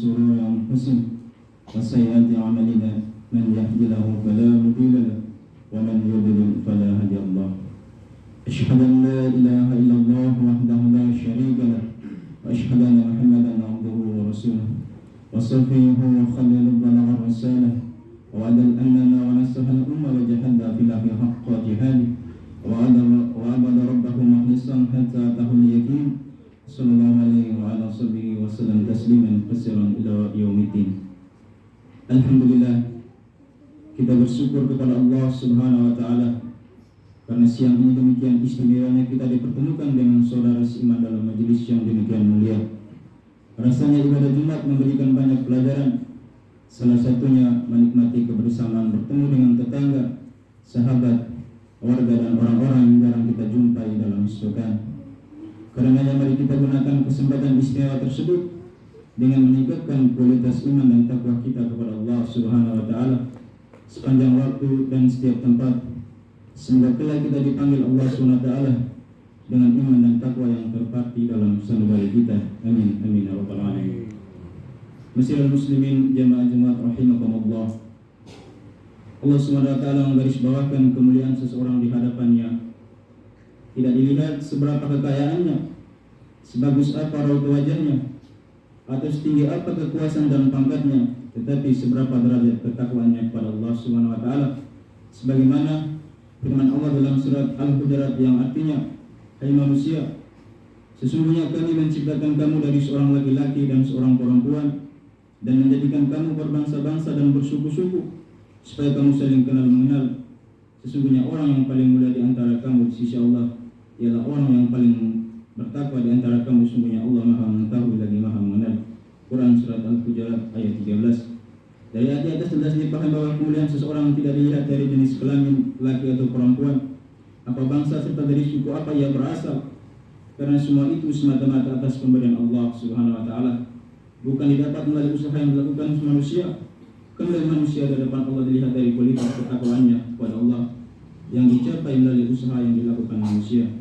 شرور أنفسنا وسيئات أعمالنا من يهد الله فلا مضل له ومن يضلل فلا هادي له. أشهد أن لا إله إلا الله وحده لا شريك له وأشهد أن محمدا عبده ورسوله وصفيه وخليل بلغ الرسالة وأدى الأمانة ونصح الأمة وجاهد في الله حق جهاده وعبد ربه مخلصا حتى أتاه اليقين صلى الله عليه وعلى صحبه وسلم تسليما كثيرا إلى يوم الدين. Alhamdulillah, kita bersyukur kepada Allah Subhanahu wa Ta'ala karena siang ini demikian istimewanya kita dipertemukan dengan saudara seiman dalam majelis yang demikian mulia. Rasanya ibadah Jumat memberikan banyak pelajaran. Salah satunya menikmati kebersamaan bertemu dengan tetangga, sahabat, warga dan orang-orang yang jarang kita jumpai dalam istiqamah. Karenanya mari kita gunakan kesempatan istimewa tersebut dengan meningkatkan kualitas iman dan takwa kita kepada Allah Subhanahu wa Ta'ala sepanjang waktu dan setiap tempat. Semoga kelak kita dipanggil Allah Subhanahu wa Ta'ala dengan iman dan takwa yang terpati dalam sanubari kita. Amin amin ya rabbal alamin. Masyiral muslimin jamaah Jumat rahimakumullah. Allah Subhanahu wa Ta'ala menggarisbawahi kemuliaan seseorang di hadapannya. Tidak dilihat seberapa kekayaannya, sebagus apa raut wajahnya, atau setinggi apa kekuasaan dan pangkatnya, tetapi seberapa derajat ketakwaannya kepada Allah Subhanahu wa Ta'ala. Sebagaimana firman Allah dalam surat Al-Hujurat yang artinya, hai manusia, sesungguhnya kami menciptakan kamu dari seorang laki-laki dan seorang perempuan dan menjadikan kamu berbangsa-bangsa dan bersuku-suku supaya kamu saling kenal mengenal. Sesungguhnya orang yang paling mulia di antara kamu di sisi Allah ialah orang yang paling bertakwa di antara kamu. Sesungguhnya Allah Maha mengetahui lagi Maha mengenal. Quran surat Al-Hujurat ayat 13. Dari ayat atas jelas dipahami bahwa kemuliaan seseorang tidak dilihat dari jenis kelamin laki atau perempuan, apa bangsa serta dari suku apa ia berasal, karena semua itu semata-mata atas pemberian Allah Subhanahu wa Ta'ala, bukan didapat melalui usaha yang dilakukan manusia. Kemuliaan manusia di depan Allah dilihat dari kualitas ketakwaannya kepada Allah yang dicapai melalui usaha yang dilakukan manusia.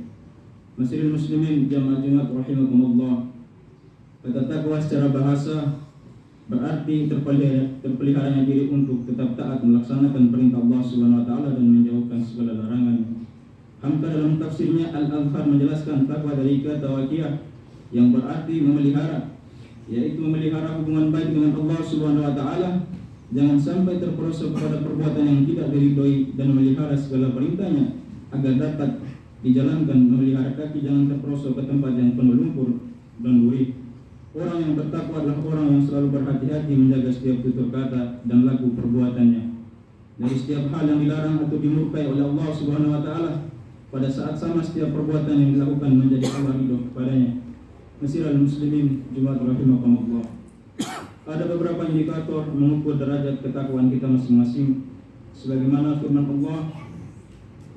Masyiral muslimin jamaah Jumat rahimakumullah. Kata takwa secara bahasa berarti terpeliharanya diri untuk tetap taat melaksanakan perintah Allah Subhanahu wa Ta'ala dan menjauhkan segala larangan. Hamka dalam tafsirnya Al-Azhar menjelaskan takwa dari kata waqiyah yang berarti memelihara, yaitu memelihara hubungan baik dengan Allah Subhanahu wa Ta'ala. Jangan sampai terperosok pada perbuatan yang tidak diridhoi dan memelihara segala perintahnya agar dapat dijalankan. Memelihara kaki jangan terperosok ke tempat yang penuh lumpur dan duri. Orang yang bertakwa adalah orang yang selalu berhati-hati menjaga setiap tutur kata dan laku perbuatannya dari setiap hal yang dilarang atau dimurkai oleh Allah Subhanahu wa Ta'ala. Pada saat sama setiap perbuatan yang dilakukan menjadi Allah ridho kepadanya. Masyiral muslimin Jumat rahimakumullah. Ada beberapa indikator mengukur derajat ketakwaan kita masing-masing. Sebagaimana firman Allah,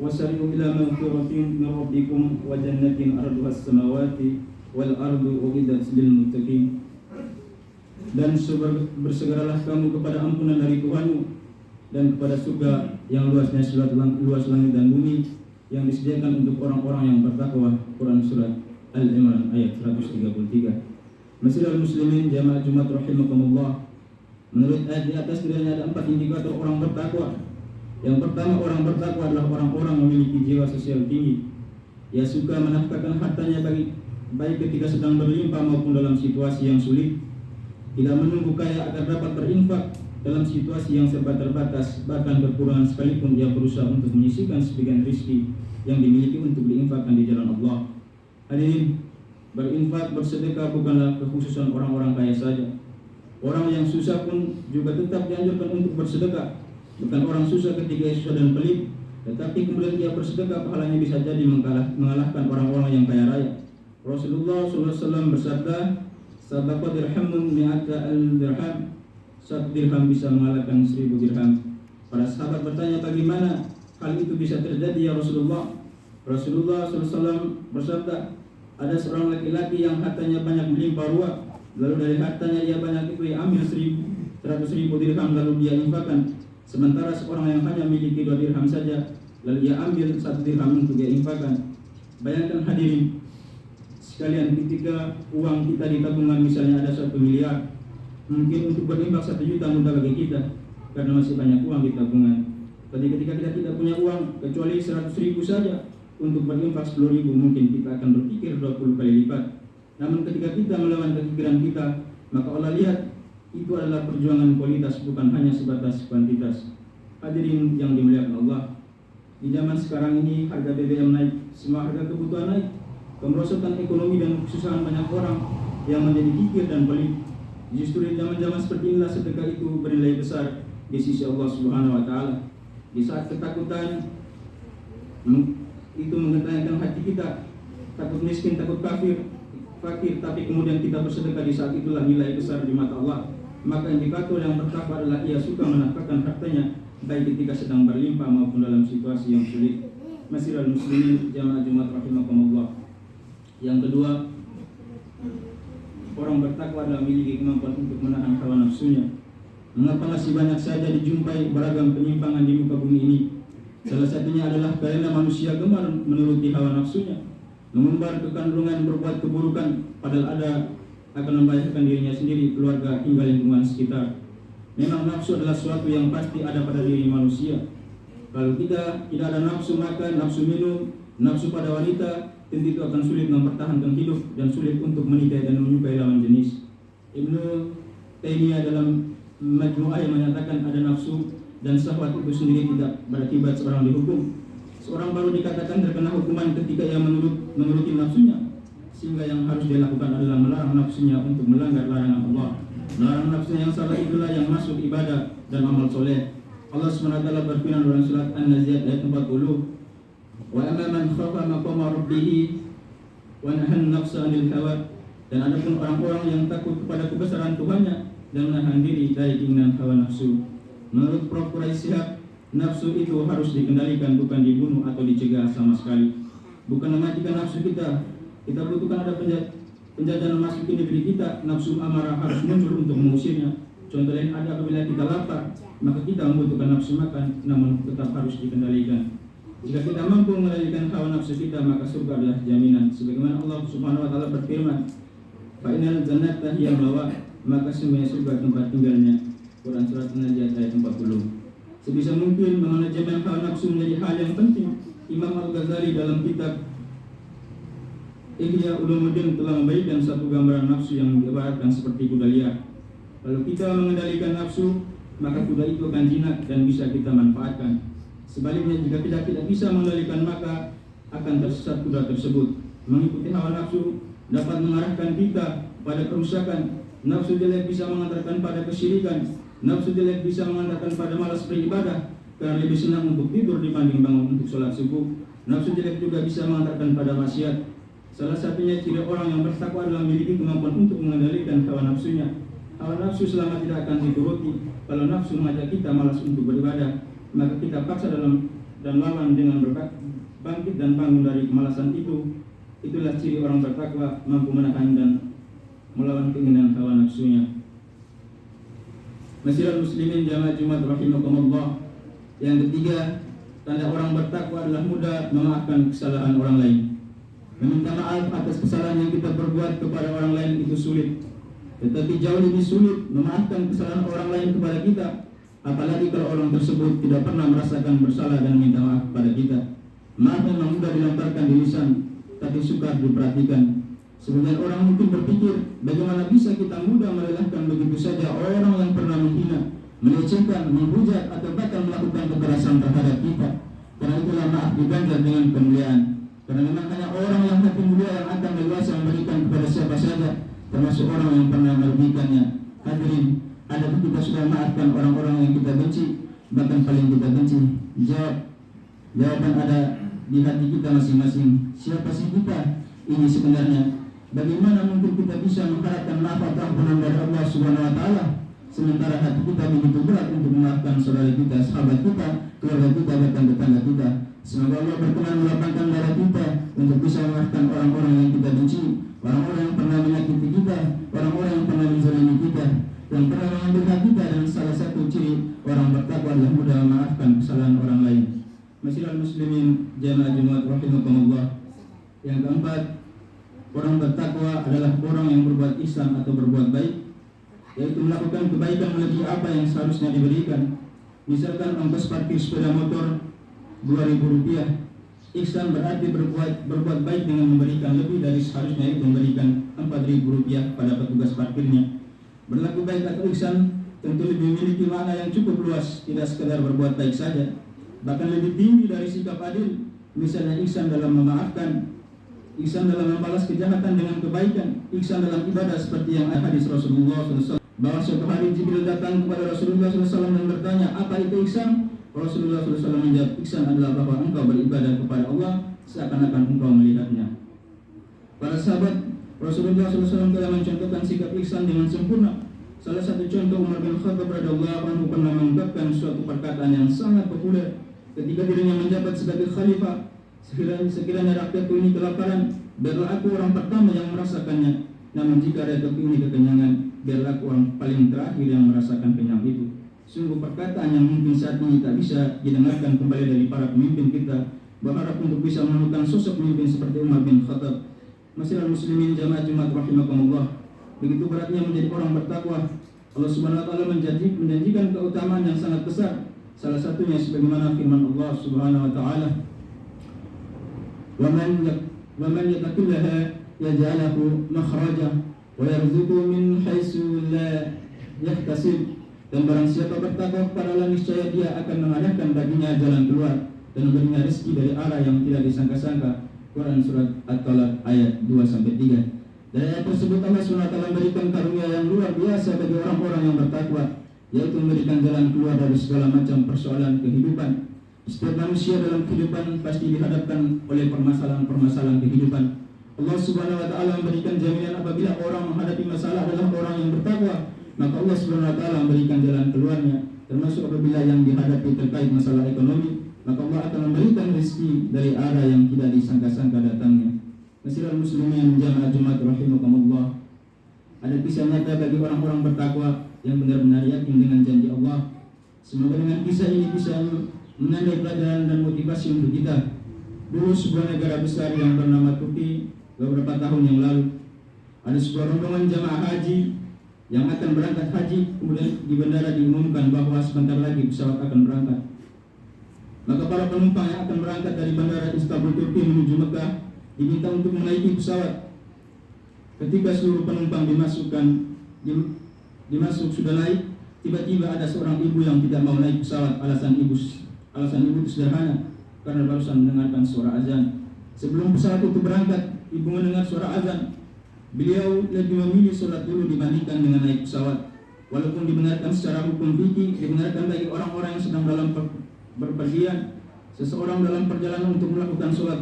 wasari'u ila maghfiratin min rabbikum wa jannatin arduha as-samawati wal ardu uiddat lil muttaqin. Dan bersegeralah kamu kepada ampunan dari Tuhanmu dan kepada surga yang luasnya luas langit dan bumi yang disediakan untuk orang-orang yang bertakwa. Quran surat Al-Imran ayat 133. Masyiral muslimin jamaah Jumat rahimakumullah. Menurut ayat di atas setidaknya ada 4 indikator orang bertakwa. Yang pertama, orang bertakwa adalah orang-orang memiliki jiwa sosial tinggi. Ia suka menafkahkan hartanya baik ketika sedang berlimpah maupun dalam situasi yang sulit. Tidak menunggu kaya agar dapat berinfak dalam situasi yang serba terbatas, bahkan kekurangan sekalipun ia berusaha untuk menyisihkan sebagian rezeki yang dimiliki untuk diinfakkan di jalan Allah. Hadirin, berinfak, bersedekah bukanlah kekhususan orang-orang kaya saja. Orang yang susah pun juga tetap dianjurkan untuk bersedekah. Bukan orang susah ketika ia susah dan pelit, tetapi kemudian ia bersedekah, pahalanya bisa jadi mengalahkan orang-orang yang kaya raya. Rasulullah SAW bersabda, "Sadaqah dirhamun mi'ata al-dirham." 1 dirham bisa mengalahkan 1000 dirham. Para sahabat bertanya, bagaimana hal itu bisa terjadi ya Rasulullah? Rasulullah SAW bersabda, ada seorang laki-laki yang hartanya banyak melimpah ruah, lalu dari hartanya dia banyak itu ia ambil 100.000 dirham lalu dia infakkan. Sementara seorang yang hanya memiliki 2 dirham saja, lalu dia ambil 1 dirham untuk dia infakkan. Bayangkan hadirin sekalian, ketika uang kita di tabungan misalnya ada 1 miliar, mungkin untuk berinfak 1 juta mudah bagi kita karena masih banyak uang di tabungan. Tapi ketika kita tidak punya uang kecuali 100.000 saja untuk berinfak 10.000, mungkin kita akan berpikir 20 kali lipat. Namun ketika kita melawan kepikiran kita, maka Allah lihat itu adalah perjuangan kualitas, bukan hanya sebatas kuantitas. Hadirin yang dimuliakan Allah, di zaman sekarang ini harga BBM naik, semua harga kebutuhan naik, kemerosotan ekonomi dan kesusahan banyak orang yang menjadi kikir dan pelit. Justru di zaman-zaman seperti inilah sedekah itu bernilai besar di sisi Allah Subhanahu wa taala. Di saat ketakutan itu menggentarkan hati kita, takut miskin, takut fakir, tapi kemudian kita bersedekah, di saat itulah nilai besar di mata Allah. Maka indikator yang bertakwa adalah ia suka menafkahkan hartanya, baik ketika sedang berlimpah maupun dalam situasi yang sulit. Masyiral muslimin jamaah Jumat rahimakumullah. Yang kedua, orang bertakwa adalah memiliki kemampuan untuk menahan hawa nafsunya. Mengapa masih banyak saja dijumpai beragam penyimpangan di muka bumi ini? Salah satunya adalah karena manusia gemar menuruti hawa nafsunya, mengumbar kekandungan berbuat keburukan, padahal ada akan membahayakan dirinya sendiri, keluarga, hingga lingkungan sekitar. Memang nafsu adalah sesuatu yang pasti ada pada diri manusia. Kalau kita tidak ada nafsu makan, nafsu minum, nafsu pada wanita, tentu itu akan sulit mempertahankan hidup dan sulit untuk menikah dan menyukai lawan jenis. Ibnu Taimiyah dalam Majmu'ah yang menyatakan ada nafsu dan syahwat itu sendiri tidak berakibat seorang dihukum. Seorang baru dikatakan terkena hukuman ketika ia menuruti nafsunya, sehingga yang harus dia lakukan adalah melarang nafsunya untuk melanggar larangan Allah. Melarang nafsunya yang salah itulah yang masuk ibadah dan amal soleh. Allah SWT berfirman dalam surat An-Nazi'at ayat 40, wa amma man khafa maqama rabbih wa nahan nafsa 'anil hawa. Dan adapun orang-orang yang takut kepada kebesaran Tuhannya dan menahan diri dari keinginan hawa nafsu. Menurut Prof. Quraisyihab, nafsu itu harus dikendalikan, bukan dibunuh atau dicegah sama sekali. Bukan mematikan nafsu kita butuhkan ada penjajahan masuk ke negeri kita. Nafsu amarah harus muncul untuk mengusirnya. Contoh lain ada apabila kita lapar, maka kita membutuhkan nafsu makan, namun tetap harus dikendalikan. Jika kita mampu mengendalikan hawa nafsu kita, maka surga adalah jaminan. Sebagaimana Allah Subhanahu wa taala berfirman, fa innal jannata hiya mawa, maka sesungguhnya surga tempat tinggalnya. Quran surat An-Nazi'at ayat 40. Sebisa mungkin manajemen hawa nafsu menjadi hal yang penting. Imam Al-Ghazali dalam kitab Ihya Ulumuddin telah membagikan satu gambaran nafsu yang diibaratkan seperti kuda liar. Kalau kita mengendalikan nafsu, maka kuda itu akan jinak dan bisa kita manfaatkan. Sebaliknya, jika kita tidak bisa mengendalikan, maka akan tersesat kuda tersebut. Mengikuti hawa nafsu dapat mengarahkan kita pada kerusakan. Nafsu jelek bisa mengantarkan pada kesyirikan. Nafsu jelek bisa mengantarkan pada malas beribadah, karena lebih senang untuk tidur dibanding bangun untuk sholat subuh. Nafsu jelek juga bisa mengantarkan pada maksiat. Salah satunya ciri orang yang bertakwa adalah memiliki kemampuan untuk mengendalikan hawa nafsunya. Hawa nafsu selama tidak akan dituruti. Kalau nafsu mengajak kita malas untuk beribadah, maka kita paksa dan lawan dengan bangkit dan bangun dari kemalasan itu. Itulah ciri orang bertakwa, mampu menahan dan melawan keinginan hawa nafsunya. Masyiral muslimin jamaah Jumat rahimakumullah. Yang ketiga, tanda orang bertakwa adalah mudah memaafkan kesalahan orang lain. Meminta maaf atas kesalahan yang kita perbuat kepada orang lain itu sulit, tetapi jauh lebih sulit memaafkan kesalahan orang lain kepada kita, apalagi kalau orang tersebut tidak pernah merasakan bersalah dan minta maaf kepada kita. Maaf memang mudah dilontarkan di lisan, tapi sukar diperhatikan. Sebagian orang mungkin berpikir, bagaimana bisa kita mudah melelahkan begitu saja orang yang pernah menghina, melecehkan, menghujat atau bahkan melakukan kekerasan terhadap kita. Karena itulah maaf diganjar dengan kemuliaan. Karena memang hanya orang yang hati mulia yang akan leluasa memberikan kepada siapa saja, termasuk orang yang pernah merugikannya. Hadirin, adakah kita sudah maafkan orang-orang yang kita benci, bahkan paling kita benci? Jawaban ada di hati kita masing-masing. Siapa sih kita ini sebenarnya? Bagaimana mungkin kita bisa mengharapkan maaf atau ampunan dari Allah Subhanahu wa taala, sementara hati kita begitu berat untuk memaafkan saudara kita, sahabat kita, keluarga kita, bahkan tetangga kita. Semoga Allah berkenan melapangkan darah kita untuk bisa memaafkan orang-orang yang kita benci, orang-orang yang pernah menyakiti kita, orang-orang yang pernah menzalimi kita, yang pernah mengambil hak kita. Dan salah satu ciri orang bertakwa adalah mudah memaafkan kesalahan orang lain. Masyiral muslimin jamaah Jumat rahimakumullah. Yang keempat, orang bertakwa adalah orang yang berbuat ihsan atau berbuat baik yaitu melakukan kebaikan melebihi apa yang seharusnya diberikan. Misalkan ongkos parkir sepeda motor Rp2.000. Ihsan berarti berbuat baik dengan memberikan lebih dari seharusnya, itu memberikan Rp4.000 pada petugas parkirnya. Berlaku baik atau ihsan tentu lebih memiliki makna yang cukup luas, tidak sekedar berbuat baik saja, bahkan lebih tinggi dari sikap adil. Misalnya ihsan dalam memaafkan, ihsan dalam membalas kejahatan dengan kebaikan, ihsan dalam ibadah seperti yang hadis Rasulullah SAW, bahwa suatu hari Jibril datang kepada Rasulullah SAW dan bertanya, apa itu ihsan? Rasulullah SAW menjawab, ihsan adalah bahwa engkau beribadah kepada Allah seakan-akan engkau melihatnya. Para sahabat Rasulullah SAW telah mencontohkan sikap ihsan dengan sempurna. Salah satu contoh, Umar bin Khattab radhiyallahu anhu pernah mengungkapkan suatu perkataan yang sangat populer ketika dirinya menjabat sebagai khalifah. Sekiranya rakyatku ini kelaparan, biarlah aku orang pertama yang merasakannya. Namun jika rakyatku ini kekenyangan, biarlah aku orang paling terakhir yang merasakan kenyang itu. Sungguh perkataan yang mungkin saat ini tak bisa didengarkan kembali dari para pemimpin kita. Berharap untuk bisa menemukan sosok pemimpin seperti Umar bin Khattab. Masyiral muslimin jamaah Jumat rahimakumullah, begitu beratnya menjadi orang bertakwa. Allah Subhanahu wa taala menjanjikan keutamaan yang sangat besar. Salah satunya sebagaimana firman Allah Subhanahu wa taala, "Wa man yattaqillaha yaj'alhu makhraja wa yarzuqhu min haitsu la yahtasib." Dan barang siapa bertakwa kepada Allah, niscaya Dia akan mengadakan baginya jalan keluar dan memberinya rezeki dari arah yang tidak disangka-sangka. Quran surat At-Talaq ayat 2-3. Dari ayat tersebut Allah SWT memberikan karunia yang luar biasa bagi orang-orang yang bertakwa, yaitu memberikan jalan keluar dari segala macam persoalan kehidupan. Setiap manusia dalam kehidupan pasti dihadapkan oleh permasalahan-permasalahan kehidupan. Allah Subhanahu wa taala memberikan jaminan apabila orang menghadapi masalah adalah orang yang bertakwa, maka Allah Subhanahu wa taala memberikan jalan keluarnya. Termasuk apabila yang dihadapi terkait masalah ekonomi, maka Allah akan memberikan rezeki dari arah yang tidak disangka-sangka datangnya. Masyiral muslimin jamaah Jumat rahimakumullah, ada kisah nyata bagi orang-orang bertakwa yang benar-benar yakin dengan janji Allah. Semoga dengan kisah ini bisa menandai pelajaran dan motivasi untuk kita. Dulu sebuah negara besar yang bernama Turki, beberapa tahun yang lalu, ada sebuah rombongan jamaah haji yang akan berangkat haji. Kemudian di bandara diumumkan bahwa sebentar lagi pesawat akan berangkat. Maka para penumpang yang akan berangkat dari bandara Istanbul Turki menuju Mekah diminta untuk menaiki pesawat. Ketika seluruh penumpang dimasuk sudah naik, tiba-tiba ada seorang ibu yang tidak mau naik pesawat. Alasan ibu itu sederhana, karena barusan mendengarkan suara azan. Sebelum pesawat itu berangkat, ibu mendengar suara azan. Beliau lebih memilih sholat dulu dibandingkan dengan naik pesawat. Walaupun dibenarkan secara hukum fikih, dibenarkan bagi orang-orang yang sedang dalam berpergian, seseorang dalam perjalanan untuk melakukan sholat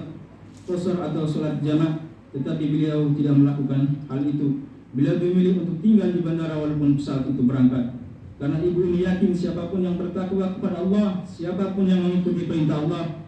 qasar atau sholat jamak, tetapi beliau tidak melakukan hal itu. Beliau memilih untuk tinggal di bandara walaupun pesawat itu berangkat. Karena ibu ini yakin siapapun yang bertakwa kepada Allah, siapapun yang mengikuti perintah Allah,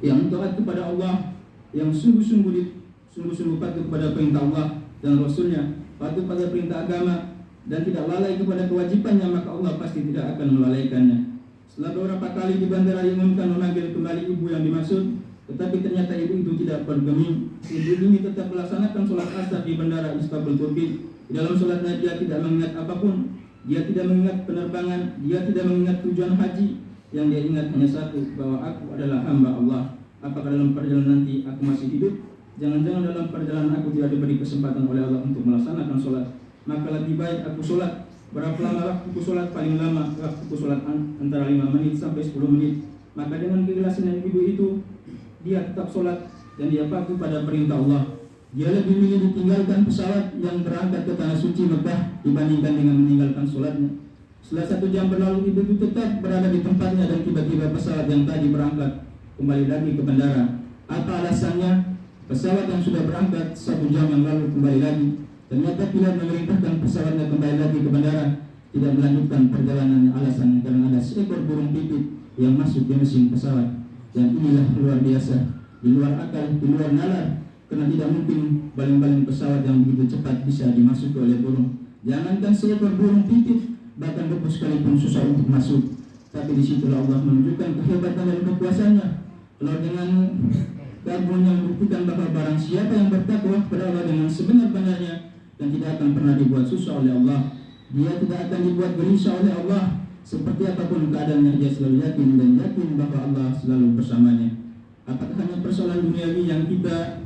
yang taat kepada Allah, yang sungguh-sungguh patuh kepada perintah Allah dan Rasulnya, patuh pada perintah agama, dan tidak lalai kepada kewajibannya, maka Allah pasti tidak akan melalaikannya. Setelah beberapa kali di bandara diumumkan memanggil kembali ibu yang dimaksud, tetapi ternyata ibu itu tidak bergeming. Ibu ini tetap melaksanakan sholat asar di bandara Istanbul Turki. Di dalam sholatnya dia tidak mengingat apapun. Dia tidak mengingat penerbangan, dia tidak mengingat tujuan haji. Yang dia ingat hanya satu, bahwa aku adalah hamba Allah. Apakah dalam perjalanan nanti aku masih hidup? Jangan-jangan dalam perjalanan aku tidak diberi kesempatan oleh Allah untuk melaksanakan sholat. Maka lebih baik aku sholat. Berapa lama waktuku sholat? Paling lama waktuku sholat antara 5 menit sampai 10 menit. Maka dengan keikhlasan yang ibu itu, dia tetap sholat dan dia patuh pada perintah Allah. Dia lebih memilih ditinggalkan pesawat yang berangkat ke tanah suci Mekah dibandingkan dengan meninggalkan sholatnya. Setelah 1 jam berlalu, ibu itu tetap berada di tempatnya dan tiba-tiba pesawat yang tadi berangkat kembali lagi ke bandara. Apa alasannya? Pesawat yang sudah berangkat 1 jam yang lalu kembali lagi. Ternyata pilot memerintahkan pesawatnya kembali lagi ke bandara, tidak melanjutkan perjalanannya. Alasannya karena ada seekor burung pipit yang masuk ke mesin pesawat. Dan inilah luar biasa, di luar akal, di luar nalar, karena tidak mungkin baling-baling pesawat yang begitu cepat bisa dimasuki oleh burung. Jangankan seekor burung pipit, bahkan debu sekalipun susah untuk masuk. Tapi disitulah Allah menunjukkan kehebatan dan kekuasaannya. Kalau dengan kagum yang membuktikan bahwa barang siapa yang bertakwa kepada Allah dengan sebenar-benarnya, dan tidak akan pernah dibuat susah oleh Allah. Dia tidak akan dibuat gelisah oleh Allah. Seperti apapun keadaannya, dia selalu yakin dan yakin bahwa Allah selalu bersamanya. Apakah hanya persoalan duniawi yang kita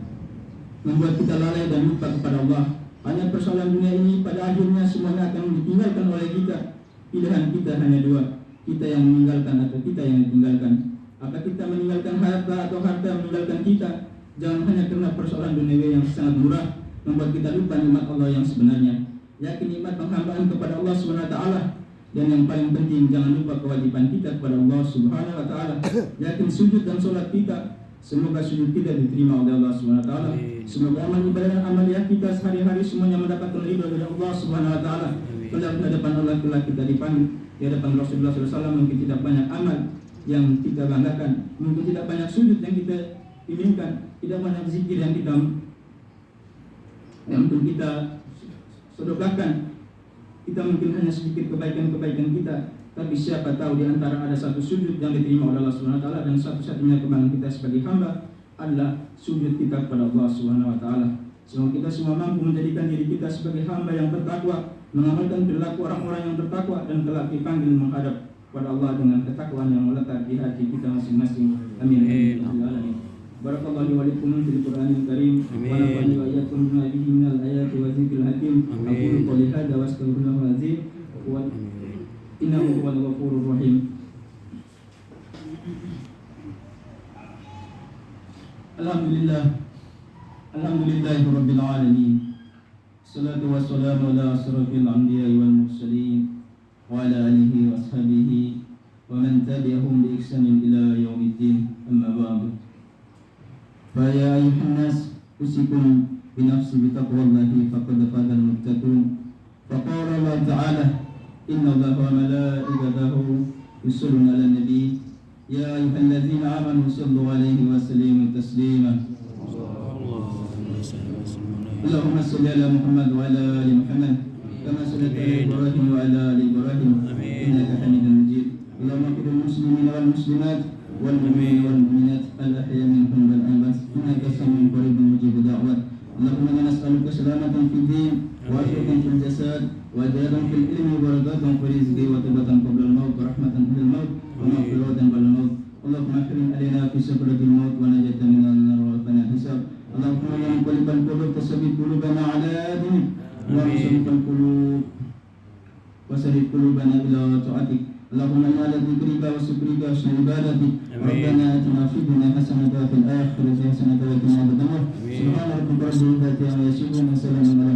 membuat kita lalai dan lupa kepada Allah? Hanya persoalan dunia ini pada akhirnya semuanya akan ditinggalkan oleh kita. Pilihan kita hanya dua, kita yang meninggalkan atau kita yang ditinggalkan. Apakah kita meninggalkan harta atau harta meninggalkan kita? Jangan hanya karena persoalan duniawi yang sangat murah membuat kita lupa nikmat Allah yang sebenarnya. Yakin nikmat penghambaan kepada Allah Subhanahu wa taala. Dan yang paling penting, jangan lupa kewajiban kita kepada Allah Subhanahu wa taala. Yakin sujud dan sholat kita, semoga sujud kita diterima oleh Allah Subhanahu wa taala. Semoga amal ibadah dan amaliyah kita sehari-hari semuanya mendapatkan ridha dari Allah Subhanahu wa taala. Pada hadapan Allah telah kita dipanggil, di hadapan Rasulullah SAW mungkin tidak banyak amal yang kita banggakan, mungkin tidak banyak sujud yang kita inginkan, tidak banyak zikir yang untuk kita sedekahkan. Kita mungkin hanya sedikit kebaikan-kebaikan kita, tapi siapa tahu di antara ada satu sujud yang diterima oleh Allah Subhanahu wa taala, dan satu-satunya kebanggaan kita sebagai hamba adalah sujud kita kepada Allah Subhanahu wa taala. Semoga kita semua mampu menjadikan diri kita sebagai hamba yang bertakwa, mengamalkan perilaku orang-orang yang bertakwa, dan kelak dipanggil menghadap kepada Allah dengan ketakwaan yang melekat di hati kita masing-masing. Amin. Amin. Barakallahu li wa lakum fil Qur'anil Karim wa nafa'ani wa iyyakum bima fihi minal ayati wa dzikril hakim. Aqulu qouli hadza wa astaghfirullahal azim wa innahu huwal ghafurur rahim. Alhamdulillahirabbil alamin. Salatu wassalamu ala asrofil anbiya'i wal mursalin wa ala alihi wa ashabihi wa man tabi'ahum bi ihsanin ila yaumiddin. Amma ba'du. Faya ayuhan nas usikum binafsi bitaqwallahi faqad fazal muttaqun. Faqala Allah ta'ala inna Allaha wa malaikatahu yusholluna 'alan nabi ya ayyuhallazina amanu shallu 'alaihi wa sallimu taslima. Allahumma shalli 'ala Muhammad wa 'ala ali Muhammad kama shallaita 'ala Ibrahim wa 'ala ali Ibrahim innaka Hamidum Majid. Allahumma qul muslimina wal muslimat wal mu'minina wal mu'minat al-ahya minhum wal amwat innaka samiun qaribun mujibud da'wat. Allahumma inna nas'aluka salamatan fid din wa afiyatan fil jasad wa jalan fil ilmi wa barakatan fil rizqi wa tawbatan qabla al-maut wa rahmatan fil maut wa maghfiratan ba'da al-maut. Allahumma akrim alaina fi sakratil maut wa najatan minan nar wa qina hisab. Allahumma ya muqallibal qulub tsabbit qulubana ala dinik wa musyrifal qulub wa saddid qulubana ila ta'atik. Allahumma inna ala dzikrika wa syukrika wa husni ibadatik. Rabbana atina fid dunya hasanatan wa fil akhirati hasanatan wa qina adzabannar. Subhana rabbika rabbil izzati amma yasifun wa salamun